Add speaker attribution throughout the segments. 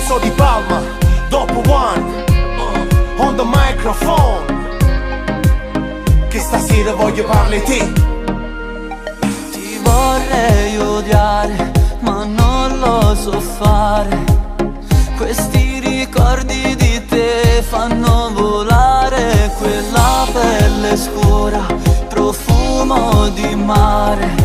Speaker 1: Enzo Di Palma, dopo One, on the microphone, che stasera voglio parlare di te.
Speaker 2: Ti vorrei odiare, ma non lo so fare. Questi ricordi di te fanno volare quella pelle scura, profumo di mare,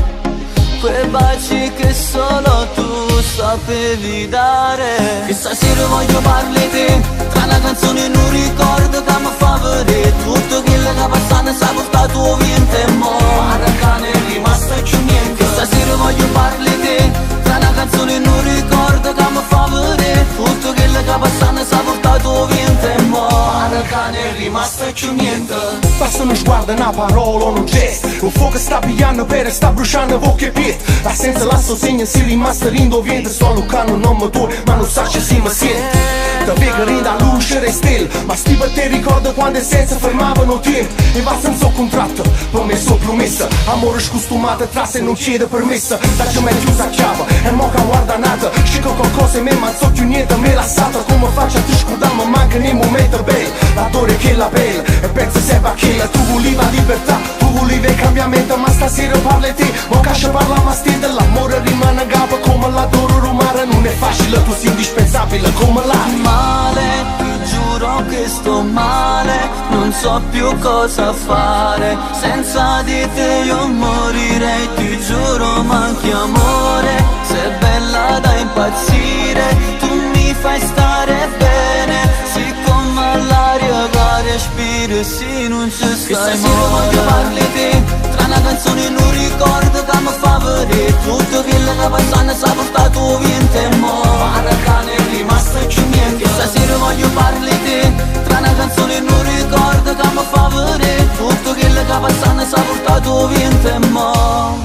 Speaker 2: quei baci che solo tu sapevi dare. Che stasera voglio parlare di te, tra una canzone e un ricordo che mi fa vedere tutto quello che passano si è portato via in te mo. Ora che ne è rimasto più niente. Che stasera voglio parlare di te, tra una canzone e un ricordo che mi fa vedere tutto quello che passano si è portato via in te mo. Ora che ne è rimasto più niente.
Speaker 1: Basta uno sguardo, una parola o un gesto, un fuoco sta pigliando per sta bruciando bocca e piedi. La senza la sostegno si rimasta rindoviente. Sto lucando non mi tu, ma non sa se si mi sente. Te vedo rinda luce e stelle, ma stiva te ricordo quando è senza fermavano tempo. E va senza contratto, promesso promessa, amore scostumato tra se non chiede permessa. Da che mi è chiusa a chiave, e mo che guarda nata, scico qualcosa e me ma non so più niente, me la sata. Come faccio a ti scordare, ma manca nei momenti belli. La dore che la bella, e penso se va che la tu volevi la libertà, tu volevi il cambiamento, ma stasera parli te. Mo che parla ma stende, l'amore rimane a gamba come la doro romana. Non è facile, tu sei indispensabile come l'aria.
Speaker 2: Male, ti giuro che sto male, non so più cosa fare. Senza di te io morirei, ti giuro manchi amore. Sei bella da impazzire, tu mi fai stare bene. Siccome l'aria che respiri, se non ci stai. Che stasera voglio parli di te, tra una canzone e un ricordo che mi fa vedere tutto quello che passano si è portato via in te mo. Ora che ne è rimasto più niente. Che stasera voglio parli di te, tra una canzone e un ricordo che mi fa vedere tutto quello che passano si è portato via in te mo.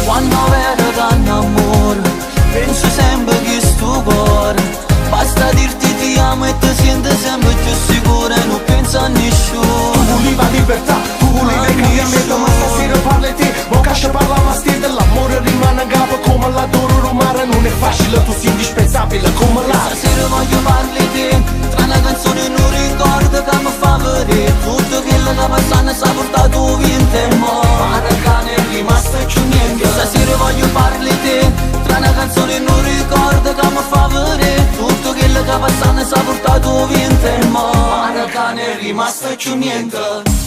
Speaker 2: Quando vedo tanto amore, penso sempre che sto cuore. Basta dirti ti amo e ti senti sempre più sicura e non penso a nessuno.
Speaker 1: Tu volevi la libertà, tu volevi il cambiamento, ma stasera parli te. Mo che parla ma stende, l'amore rimane a gamba come la doro romana. Non è facile, tu sei indispensabile come l'aria.
Speaker 2: Stasera voglio parli di te, tra una canzone e un ricordo che mi fa vedere tutto quello che passano si è portato via in te mo. Ora che ne è rimasto più niente. Stasera voglio parli di te, tra una canzone e un ricordo che mi fa vedere tutto quello che passano si è portato via in te mo. Ora che ne è rimasto più niente.